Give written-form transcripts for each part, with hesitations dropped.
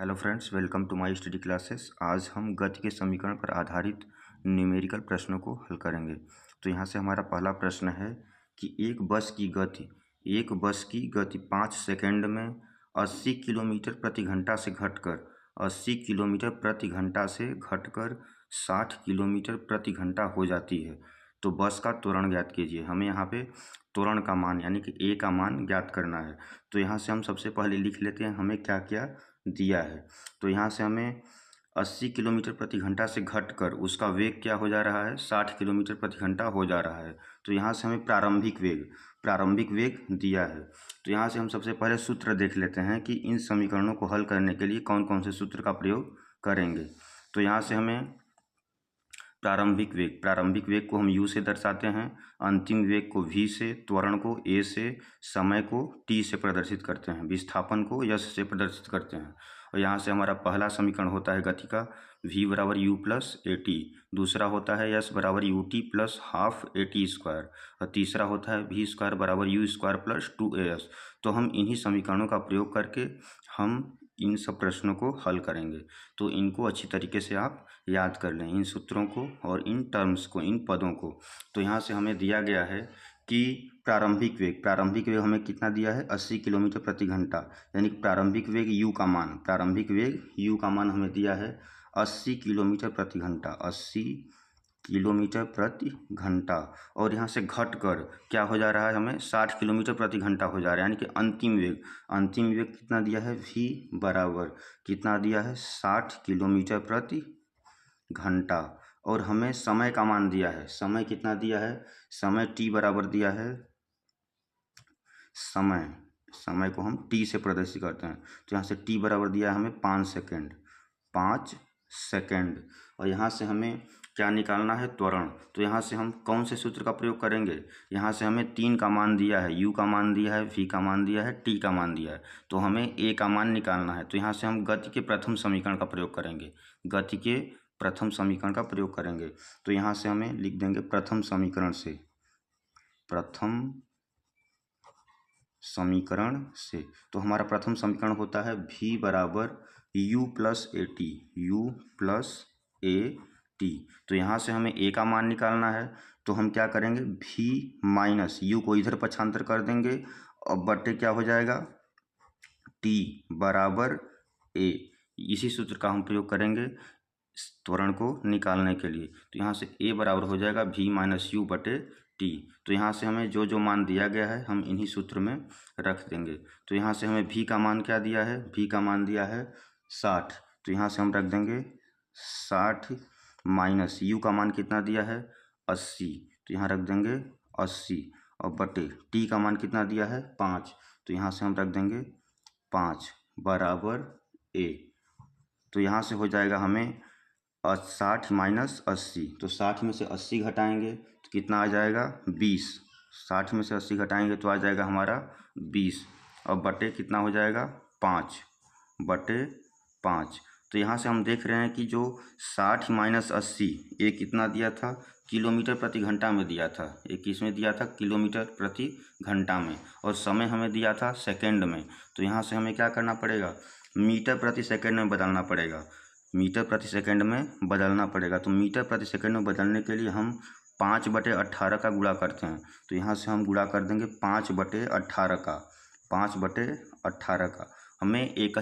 Hello friends, welcome to my study classes. आज हम गति के समीकरण पर आधारित न्यूमेरिकल प्रश्नों को हल करेंगे। तो यहाँ से हमारा पहला प्रश्न है कि एक बस की गति 5 सेकंड में 80 किलोमीटर प्रति घंटा से घटकर 80 किलोमीटर प्रति घंटा से घटकर 60 किलोमीटर प्रति घंटा हो जाती है। तो बस का त्वरण ज्ञात कीजिए। हमें यहाँ पे त्वरण का मान यानी कि ए का मान ज्ञात करना है। तो यहाँ से हम सबसे पहले लिख लेते हैं हमें क्या क्या दिया है। तो यहाँ से हमें 80 किलोमीटर प्रति घंटा से घटकर उसका वेग क्या हो जा रहा है, 60 किलोमीटर प्रति घंटा हो जा रहा है। तो यहाँ से हमें प्रारंभिक वेग दिया है। तो यहाँ से हम सबसे पहले सूत्र देख लेते हैं कि इन समीकरणों को हल करने के लिए कौन कौन से सूत्र का प्रयोग करेंगे। तो यहाँ से हमें प्रारंभिक वेग को हम u से दर्शाते हैं, अंतिम वेग को v से, त्वरण को a से, समय को t से प्रदर्शित करते हैं, विस्थापन को s से प्रदर्शित करते हैं। और यहाँ से हमारा पहला समीकरण होता है गति का v बराबर u प्लस ए टी, दूसरा होता है s बराबर u t plus half a t square, और तीसरा होता है v स्क्वायर बराबर यू स्क्वायर प्लस 2as। तो हम इन्हीं समीकरणों का प्रयोग करके हम इन सब प्रश्नों को हल करेंगे। तो इनको अच्छी तरीके से आप याद कर लें, इन सूत्रों को और इन टर्म्स को, इन पदों को। तो यहाँ से हमें दिया गया है कि प्रारंभिक वेग हमें कितना दिया है, 80 किलोमीटर प्रति घंटा, यानी प्रारंभिक वेग u का मान हमें दिया है 80 किलोमीटर प्रति घंटा, 80 किलोमीटर प्रति घंटा। और यहाँ से घट कर क्या हो जा रहा है, हमें 60 किलोमीटर प्रति घंटा हो जा रहा है, यानी कि अंतिम वेग कितना दिया है, v बराबर कितना दिया है, 60 किलोमीटर प्रति घंटा। और हमें समय का मान दिया है, समय कितना दिया है, समय t बराबर दिया है, समय को हम t से प्रदर्शित करते हैं। तो यहाँ से t बराबर दिया है हमें 5 सेकंड। और यहाँ से हमें क्या निकालना है, त्वरण। तो यहाँ से हम कौन से सूत्र का प्रयोग करेंगे, यहाँ से हमें 3 का मान दिया है, u का मान दिया है, v का मान दिया है, t का मान दिया है। तो हमें a का मान निकालना है। तो यहाँ से हम गति के प्रथम समीकरण का प्रयोग करेंगे, तो यहाँ से हमें लिख देंगे प्रथम समीकरण से। तो हमारा प्रथम समीकरण होता है v बराबर u प्लस ए टी। तो यहाँ से हमें a का मान निकालना है। तो हम क्या करेंगे, v माइनस u को इधर पक्षांतर कर देंगे और बटे क्या हो जाएगा, t बराबर a। इसी सूत्र का हम प्रयोग करेंगे त्वरण को निकालने के लिए। तो यहाँ से a बराबर हो जाएगा v माइनस यू बटे टी। तो यहाँ से हमें जो जो मान दिया गया है हम इन्हीं सूत्र में रख देंगे। तो यहाँ से हमें v का मान क्या दिया है, v का मान दिया है 60। तो यहाँ से हम रख देंगे 60 माइनस u का मान कितना दिया है, 80। तो यहाँ रख देंगे 80 और बटे t का मान कितना दिया है, 5। तो यहाँ से हम रख देंगे 5 बराबर a। तो यहाँ से हो जाएगा हमें 60 माइनस 80। तो 60 में से 80 घटाएंगे तो कितना आ जाएगा, 20। 60 में से 80 घटाएंगे तो आ जाएगा हमारा 20 और बटे कितना हो जाएगा, 5 बटे 5। तो यहाँ से हम देख रहे हैं कि जो 60 माइनस 80 ये कितना दिया था, किलोमीटर प्रति घंटा में दिया था। ये किस में दिया था, किलोमीटर प्रति घंटा में, और समय हमें दिया था सेकंड में। तो यहाँ से हमें क्या करना पड़ेगा, मीटर प्रति सेकंड में बदलना पड़ेगा, मीटर प्रति सेकंड में बदलना पड़ेगा। तो मीटर प्रति सेकंड में बदलने के लिए हम 5/18 का गुणा करते हैं। तो यहाँ से हम गुणा कर देंगे 5/18 का। हमें एक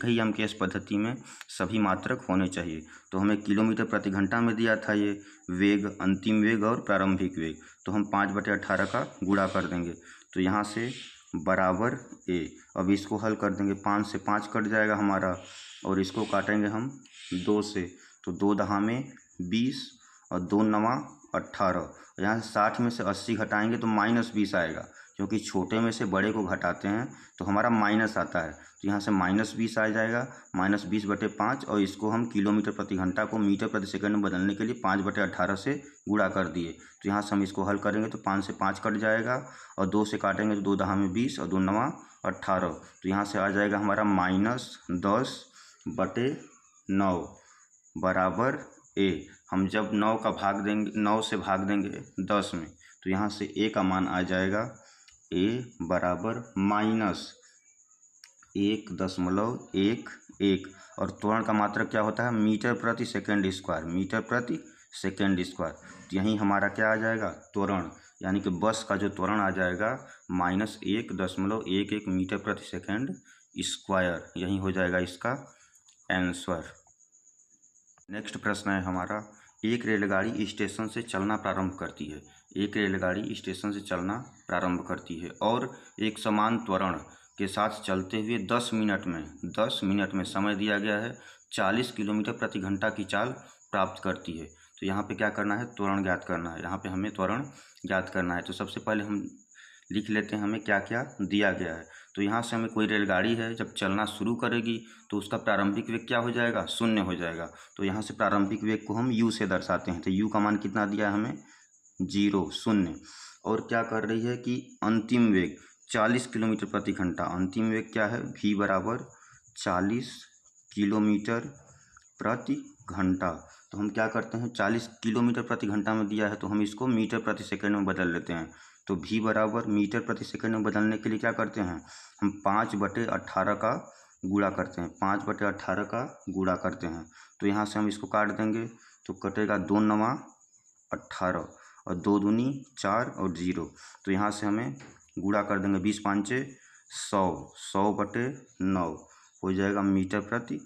ही अंकेश पद्धति में सभी मात्रक होने चाहिए। तो हमें किलोमीटर प्रति घंटा में दिया था ये वेग, अंतिम वेग और प्रारंभिक वेग। तो हम 5/18 का गुणा कर देंगे। तो यहाँ से बराबर a। अब इसको हल कर देंगे, 5 से 5 कट जाएगा हमारा, और इसको काटेंगे हम 2 से। तो 2 दहा में 20 और 2 नवा 18। यहाँ से 60 में से 80 घटाएंगे तो -20 आएगा, क्योंकि छोटे में से बड़े को घटाते हैं तो हमारा माइनस आता है। तो यहाँ से -20 आ जाएगा, -20/5। और इसको हम किलोमीटर प्रति घंटा को मीटर प्रति सेकंड में बदलने के लिए 5/18 से गुणा कर दिए। तो यहाँ से हम इसको हल करेंगे तो 5 से 5 कट जाएगा और 2 से काटेंगे तो 2 दहा में 20 और 2 नवा 18। तो यहाँ से आ जाएगा हमारा -10/9 बराबर a। हम जब 9 से भाग देंगे 10 में, तो यहाँ से a का मान आ जाएगा, a बराबर -1.1 1। और त्वरण का मात्रक क्या होता है? मीटर प्रति सेकंड स्क्वायर, मीटर प्रति सेकंड स्क्वायर। तो यहीं हमारा क्या आ जाएगा? त्वरण, यानी कि बस का जो त्वरण आ जाएगा -1.11 मीटर प्रति सेकंड स्क्वायर। यही हो जाएगा इसका आंसर। नेक्स्ट प्रश्न है हमारा, एक रेलगाड़ी स्टेशन से चलना प्रारंभ करती है। एक रेलगाड़ी स्टेशन से चलना प्रारंभ करती है और एक समान त्वरण के साथ चलते हुए 10 मिनट में समय दिया गया है 40 किलोमीटर प्रति घंटा की चाल प्राप्त करती है। तो यहाँ पे क्या करना है? त्वरण ज्ञात करना है। यहाँ पे हमें त्वरण ज्ञात करना है। तो सबसे पहले हम लिख लेते हैं हमें क्या क्या दिया गया है। तो यहाँ से हमें कोई रेलगाड़ी है, जब चलना शुरू करेगी तो उसका प्रारंभिक वेग क्या हो जाएगा? 0 हो जाएगा। तो यहाँ से प्रारंभिक वेग को हम u से दर्शाते हैं। तो u का मान कितना दिया है हमें? 0, 0। और क्या कर रही है कि अंतिम वेग 40 किलोमीटर प्रति घंटा। अंतिम वेग क्या है? v बराबर 40 किलोमीटर प्रति घंटा। तो हम क्या करते हैं, 40 किलोमीटर प्रति घंटा में दिया है तो हम इसको मीटर प्रति सेकंड में बदल लेते हैं। तो v बराबर मीटर प्रति सेकंड में बदलने के लिए क्या करते हैं, हम 5/18 का गुणा करते हैं। 5/18 का गुणा करते हैं। तो यहाँ से हम इसको काट देंगे तो कटेगा 2 9 18 और 2 दूनी 4 और 0। तो यहाँ से हमें गुणा कर देंगे 20 5 100, 100/9 हो जाएगा मीटर प्रति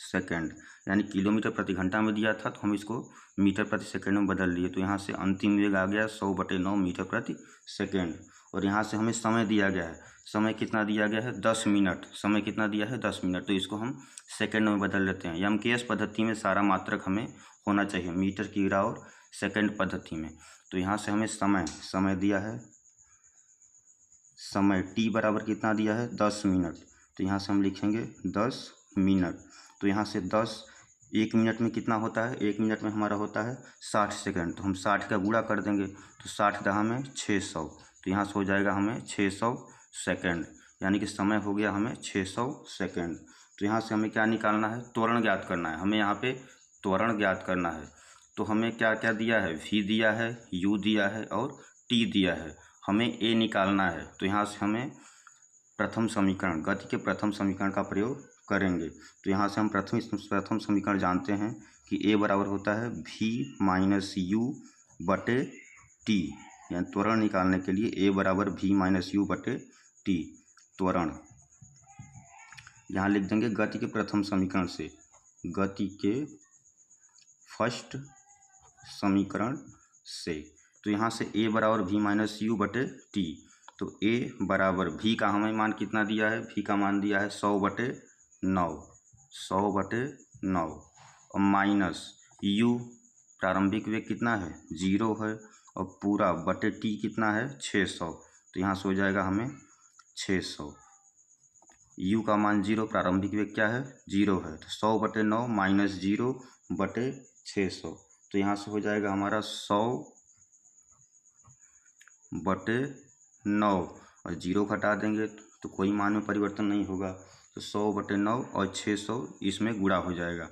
सेकंड। यानी किलोमीटर प्रति घंटा में दिया था तो हम इसको मीटर प्रति सेकंड में बदल लिए। तो यहाँ से अंतिम वेग आ गया 100/9 मीटर प्रति सेकंड। और यहाँ से हमें समय दिया गया है। समय कितना दिया गया है? 10 मिनट। समय कितना दिया है? 10 मिनट। तो इसको हम सेकंड में बदल लेते हैं। एमकेएस पद्धति में सारा मात्रक हमें होना चाहिए, मीटर की जगह और सेकंड पद्धति में। तो यहाँ से हमें समय दिया है, समय टी बराबर कितना दिया है? 10 मिनट। तो यहाँ से हम लिखेंगे 10 मिनट। तो यहाँ से 10, 1 मिनट में कितना होता है? 1 मिनट में हमारा होता है 60 सेकंड। तो हम 60 का गुणा कर देंगे तो 60 दहा में 600। तो यहाँ से हो जाएगा हमें 600 सेकंड। यानी कि समय हो गया हमें 600 सेकंड। तो यहाँ से हमें क्या निकालना है? त्वरण ज्ञात करना है। हमें यहाँ पे त्वरण ज्ञात करना है। तो हमें क्या क्या दिया है? v दिया है, u दिया है और t दिया है। हमें a निकालना है। तो यहाँ से हमें प्रथम समीकरण, गति के प्रथम समीकरण का प्रयोग करेंगे। तो यहाँ से हम प्रथम समीकरण जानते हैं कि a बराबर होता है v - u/t। यानी त्वरण निकालने के लिए a बराबर v - u/t त्वरण। यहाँ लिख देंगे गति के प्रथम समीकरण से, गति के फर्स्ट समीकरण से। तो यहाँ से a बराबर v - u/t। तो a बराबर v का हमें मान कितना दिया है? v का मान दिया है 100/9, 100/9 और माइनस u प्रारंभिक वेग कितना है? 0 है और पूरा बटे t कितना है? 600। तो यहाँ से हो जाएगा हमें 600। u का मान 0, प्रारंभिक वेग क्या है? 0 है। तो 100/9 माइनस 0/600। तो यहाँ से हो जाएगा हमारा 100/9 और 0 घटा देंगे तो कोई मान में परिवर्तन नहीं होगा। तो 100/9 और 600 इसमें गुणा हो जाएगा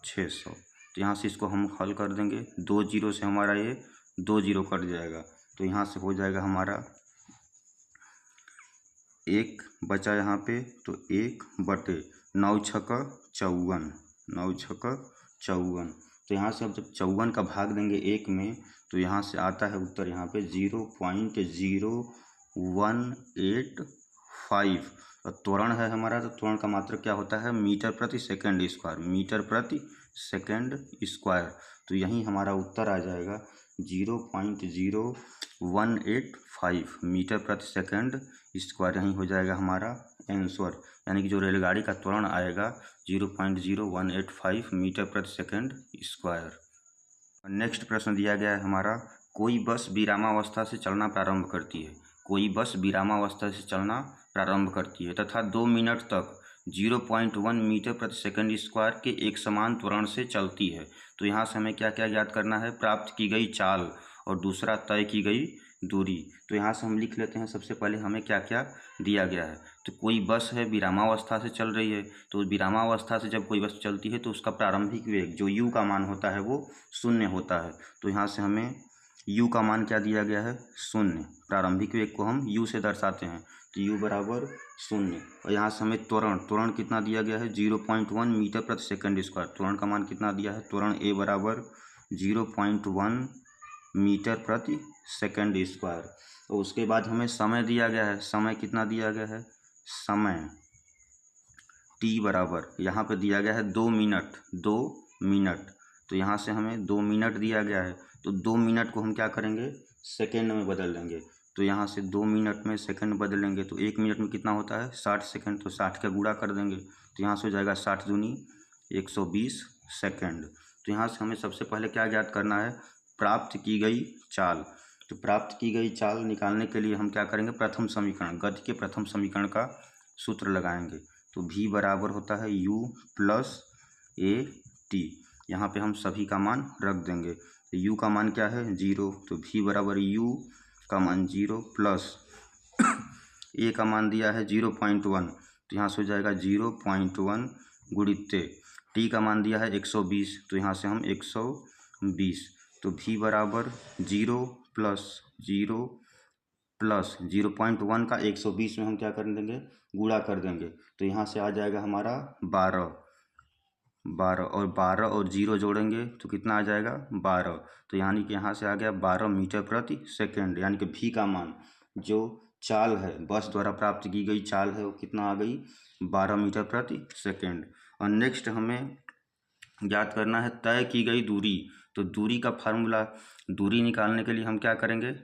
600। तो यहाँ से इसको हम हल कर देंगे। 2 0 से हमारा ये 2 0 कट जाएगा। तो यहाँ से हो जाएगा हमारा 1 बचा यहाँ पे। तो 1/9 छक्का 54, 9 छक्का 54। तो यहाँ से अब जब 54 का भाग देंगे 1 में तो यहाँ से आता है उत्तर यहाँ पे 0.0185। और त्वरण है हमारा। तो त्वरण का मात्रक क्या होता है? मीटर प्रति सेकंड स्क्वायर, मीटर प्रति सेकंड स्क्वायर। तो यहीं हमारा उत्तर आ जाएगा 0.0185 मीटर प्रति सेकंड स्क्वायर। यहीं हो जाएगा हमारा आंसर। यानी कि जो रेलगाड़ी का त्वरण आएगा 0.0185 मीटर प्रति सेकंड स्क्वायर। नेक्स्ट प्रश्न दिया गया है हमारा, कोई बस विरामावस्था से चलना प्रारंभ करती है। कोई बस विरामावस्था से चलना प्रारंभ करती है तथा 2 मिनट तक 0.1 मीटर प्रति सेकंड स्क्वायर के एक समान त्वरण से चलती है। तो यहाँ से हमें क्या क्या ज्ञात करना है? प्राप्त की गई चाल और दूसरा तय की गई दूरी। तो यहाँ से हम लिख लेते हैं। सबसे पहले हमें क्या क्या दिया गया है। तो कोई बस है, विरामावस्था से चल रही है। तो विरामावस्था से जब कोई बस चलती है तो उसका प्रारंभिक वेग जो u का मान होता है वो 0 होता है। तो यहाँ से हमें u का मान क्या दिया गया है, 0। प्रारंभिक वेग को हम u से दर्शाते हैं, तो u बराबर 0। और यहाँ से हमें त्वरण कितना दिया गया है, 0.1 मीटर प्रति सेकंड स्क्वायर। त्वरण का मान कितना दिया है, त्वरण a बराबर 0.1 मीटर प्रति सेकंड स्क्वायर। और उसके बाद हमें समय दिया गया है, समय कितना दिया गया है, समय t बराबर यहाँ पे दिया गया है 2 मिनट। तो यहाँ से हमें 2 मिनट दिया गया है, तो 2 मिनट को हम क्या करेंगे, सेकंड में बदल देंगे। तो यहाँ से 2 मिनट में सेकंड बदलेंगे तो 1 मिनट में कितना होता है, 60 सेकंड। तो 60 का गुणा कर देंगे, तो यहाँ से हो जाएगा 60 दूनी 120 सेकंड। तो यहाँ से हमें सबसे पहले क्या ज्ञात करना है, प्राप्त की गई चाल। तो प्राप्त की गई चाल निकालने के लिए हम क्या करेंगे, प्रथम समीकरण, गति के प्रथम समीकरण का सूत्र लगाएंगे। तो v बराबर होता है u प्लस ए टी। यहाँ पे हम सभी का मान रख देंगे। तो u का मान क्या है, 0। तो v बराबर u का मान 0 प्लस a का मान दिया है 0.1, तो यहाँ से हो जाएगा 0.1 गुणित t का मान दिया है 120, तो यहाँ से हम 120। तो v बराबर 0 प्लस 0.1 का 120 में हम क्या कर देंगे, गुणा कर देंगे। तो यहाँ से आ जाएगा हमारा 12 और 12 और 0 जोड़ेंगे तो कितना आ जाएगा, 12। तो यानी कि यहाँ से आ गया 12 मीटर प्रति सेकंड। यानी कि v का मान, जो चाल है, बस द्वारा प्राप्त की गई चाल है, वो कितना आ गई, 12 मीटर प्रति सेकंड। और नेक्स्ट हमें ज्ञात करना है तय की गई दूरी। तो दूरी का फार्मूला, दूरी निकालने के लिए हम क्या करेंगे,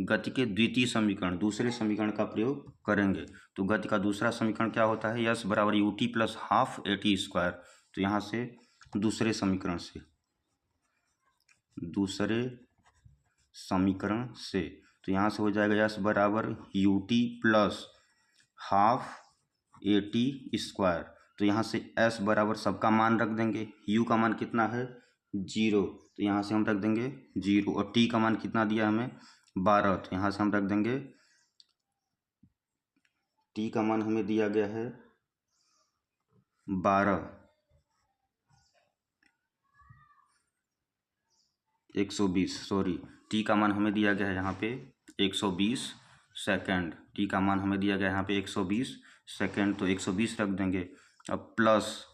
गति के द्वितीय समीकरण, दूसरे समीकरण का प्रयोग करेंगे। तो गति का दूसरा समीकरण क्या होता है, यस बराबर u t plus half a t square. तो यहाँ से दूसरे समीकरण से तो यहाँ से हो जाएगा यस बराबर u t plus half a t square. तो यहाँ से एस बराबर सबका मान रख देंगे। यू का मान कितना है, 0, तो यहाँ से हम रख देंगे 0। और टी का मान कितना दिया हमें, 12, तो यहाँ से हम रख देंगे टी का मान हमें दिया गया है 12, 120, सॉरी, टी का मान हमें दिया गया है यहाँ पे 120 सेकंड। टी का मान हमें दिया गया है यहाँ पे 120 सेकंड, तो 120 रख देंगे। अब plus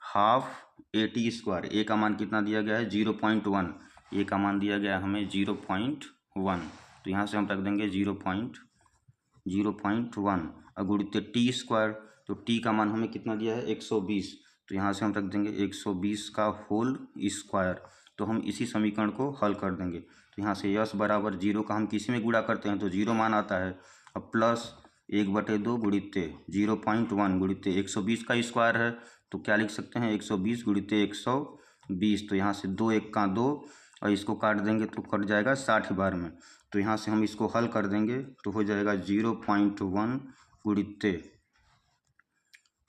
half a t square, a का मान कितना दिया गया है, 0.1, ए का मान दिया गया है हमें 0.1, तो यहाँ से हम रख देंगे 0.1 और गुणित टी स्क्वायर। तो टी का मान हमें कितना दिया है, 120, तो यहाँ से हम रख देंगे 120 का होल स्क्वायर। तो हम इसी समीकरण को हल कर देंगे। तो यहाँ से यस बराबर 0 का हम किसी में गुणा करते हैं तो 0 मान आता है। अब प्लस 1/2 गुणित 0.1 गुणित 120 का स्क्वायर है, तो क्या लिख सकते हैं, 120 गुणित 120। तो यहाँ से 2 1 का 2 और इसको काट देंगे तो कट जाएगा 60 बार में। तो यहाँ से हम इसको हल कर देंगे तो हो जाएगा 0.1 गुणित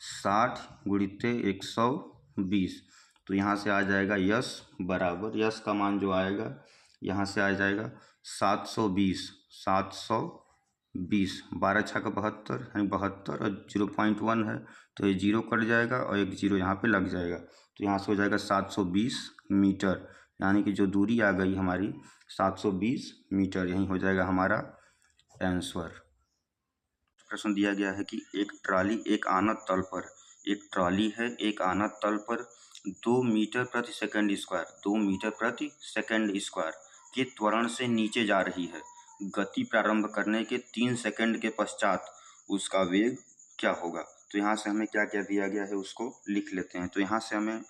60 गुणित 120। तो यहाँ से आ जाएगा यस बराबर, यस का मान जो आएगा यहाँ से आ जाएगा 720, 12 छक्का 72 यानी 72 और 0.1 है तो ये 0 कट जाएगा और एक 0 यहाँ पे लग जाएगा। तो यहाँ से हो जाएगा 720 मीटर, यानी कि जो दूरी आ गई हमारी 720 मीटर, यही हो जाएगा हमारा आंसर। प्रश्न दिया गया है कि एक ट्रॉली एक आनत तल पर, एक ट्रॉली है एक आनत तल पर 2 मीटर प्रति सेकंड स्क्वायर, 2 मीटर प्रति सेकंड स्क्वायर के त्वरण से नीचे जा रही है। गति प्रारंभ करने के 3 सेकंड के पश्चात उसका वेग क्या होगा। तो यहाँ से हमें क्या क्या दिया गया है उसको लिख लेते हैं। तो यहाँ से हमें,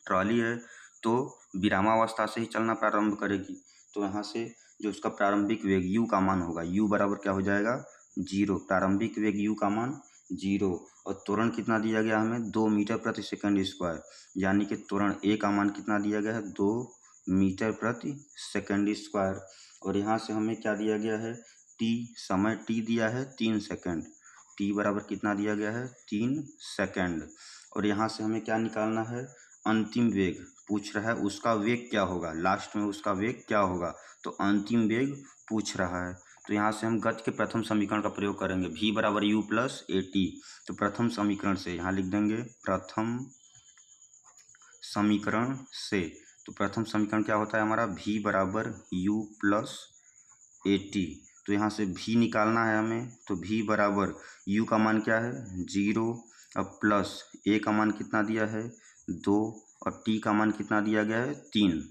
ट्रॉली है तो विरामावस्था से ही चलना प्रारंभ करेगी, तो यहाँ से जो उसका प्रारंभिक वेग u का मान होगा, u बराबर क्या हो जाएगा, 0। प्रारंभिक वेग u का मान 0 और त्वरण कितना दिया गया हमें, 2 मीटर प्रति सेकंड स्क्वायर, यानी कि त्वरण a का मान कितना दिया गया है, 2 मीटर प्रति सेकंड स्क्वायर। और यहाँ से हमें क्या दिया गया है, t, समय t दिया है 3 सेकंड, t बराबर कितना दिया गया है, 3 सेकंड। और यहाँ से हमें क्या निकालना है, अंतिम वेग पूछ रहा है, उसका वेग क्या होगा, लास्ट में उसका वेग क्या होगा, तो अंतिम वेग पूछ रहा है। तो यहाँ से हम गति के प्रथम समीकरण का प्रयोग करेंगे, v बराबर u प्लस ए टी। तो प्रथम समीकरण से यहाँ लिख देंगे, प्रथम समीकरण से तो प्रथम समीकरण क्या होता है हमारा, v बराबर u प्लस ए टी। तो यहाँ से v निकालना है हमें, तो v बराबर u का मान क्या है 0, अब प्लस a का मान कितना दिया है 2 और t का मान कितना दिया गया है 3।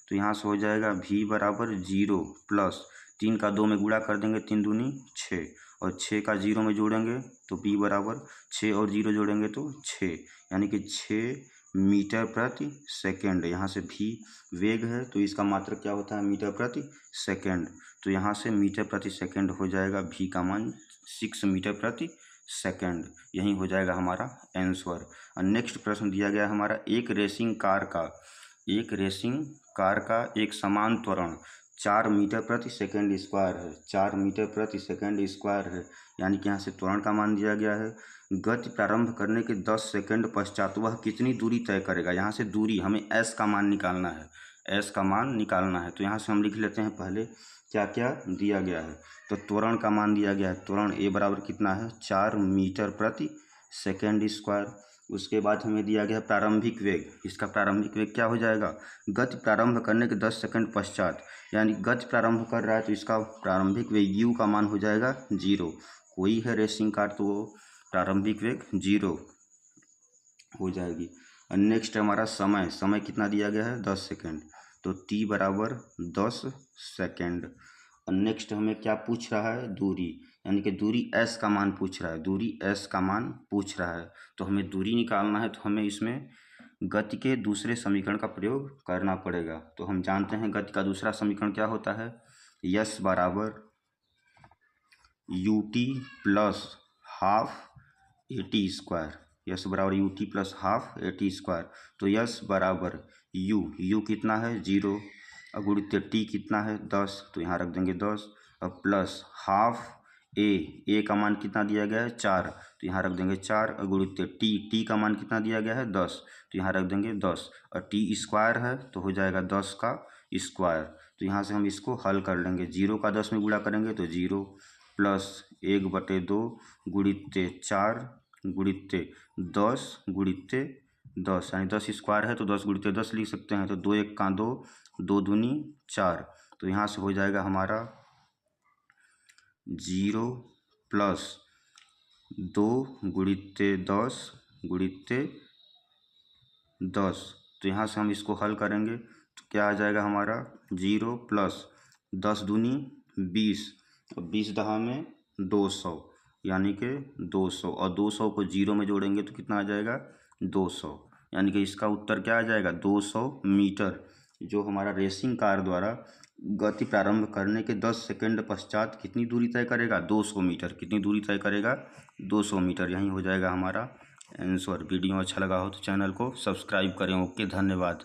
तो यहाँ से हो जाएगा v बराबर 0 प्लस 3 का 2 में गुणा कर देंगे, 3 दूनी 6 और 6 का 0 में जोड़ेंगे तो p बराबर 6 और 0 जोड़ेंगे तो 6, यानी कि 6 मीटर प्रति सेकेंड। यहाँ से v वेग है तो इसका मात्रक क्या होता है मीटर प्रति सेकेंड। तो यहाँ से मीटर प्रति सेकेंड हो जाएगा v का मान 6 मीटर प्रति सेकेंड। यही हो जाएगा हमारा आंसर। और नेक्स्ट प्रश्न दिया गया हमारा, एक रेसिंग कार का एक समान त्वरण 4 मीटर प्रति सेकेंड स्क्वायर है, 4 मीटर प्रति सेकेंड स्क्वायर है। यानी कि यहाँ से त्वरण का मान दिया गया है। गति प्रारंभ करने के 10 सेकंड पश्चात वह कितनी दूरी तय करेगा। यहाँ से दूरी हमें s का मान निकालना है, s का मान निकालना है। तो यहाँ से हम लिख लेते हैं पहले क्या क्या दिया गया है। तो त्वरण का मान दिया गया है, त्वरण a बराबर कितना है 4 मीटर प्रति सेकेंड स्क्वायर। उसके बाद हमें दिया गया प्रारंभिक वेग, इसका प्रारंभिक वेग क्या हो जाएगा, गति प्रारंभ करने के 10 सेकंड पश्चात, यानी गति प्रारंभ कर रहा है तो इसका प्रारंभिक वेग u का मान हो जाएगा 0। कोई है रेसिंग कार तो वो प्रारंभिक वेग 0 हो जाएगी। और नेक्स्ट हमारा समय कितना दिया गया है 10 सेकंड, तो t बराबर 10 सेकंड। और नेक्स्ट हमें क्या पूछ रहा है, दूरी, यानी कि दूरी s का मान पूछ रहा है, दूरी s का मान पूछ रहा है। तो हमें दूरी निकालना है, तो हमें इसमें गति के दूसरे समीकरण का प्रयोग करना पड़ेगा। तो हम जानते हैं गति का दूसरा समीकरण क्या होता है, s बराबर ut plus half a t square, s बराबर u t plus half a t square. तो यस बराबर यू कितना है 0 और गुणित टी कितना है 10, तो यहाँ रख देंगे 10 और प्लस हाफ ए का मान कितना दिया गया है 4, तो यहाँ रख देंगे 4 और गुणित टी का मान कितना दिया गया है 10, तो यहाँ रख देंगे 10 और टी स्क्वायर है तो हो जाएगा 10 का स्क्वायर। तो यहाँ से हम इसको हल कर लेंगे, 0 का 10 में गुणा करेंगे तो 0 प्लस 1/2 गुणित 4 गुणित 10 गुणित 10, यानी 10 स्क्वायर है तो 10 गुणित 10 लिख सकते हैं। तो 2 1 का 2, 2 दूनी 4, तो यहाँ से हो जाएगा हमारा 0 प्लस 2 गुणित 10 गुणित 10। तो यहाँ से हम इसको हल करेंगे तो क्या आ जाएगा हमारा 0 प्लस 10 दूनी 20 और 20 दहा में 200, यानी कि 200 और 200 को 0 में जोड़ेंगे तो कितना आ जाएगा 200, यानी कि इसका उत्तर क्या आ जाएगा 200 मीटर। जो हमारा रेसिंग कार द्वारा गति प्रारंभ करने के 10 सेकंड पश्चात कितनी दूरी तय करेगा 200 मीटर, कितनी दूरी तय करेगा 200 मीटर। यही हो जाएगा हमारा आंसर। वीडियो अच्छा लगा हो तो चैनल को सब्सक्राइब करें। ओके, धन्यवाद।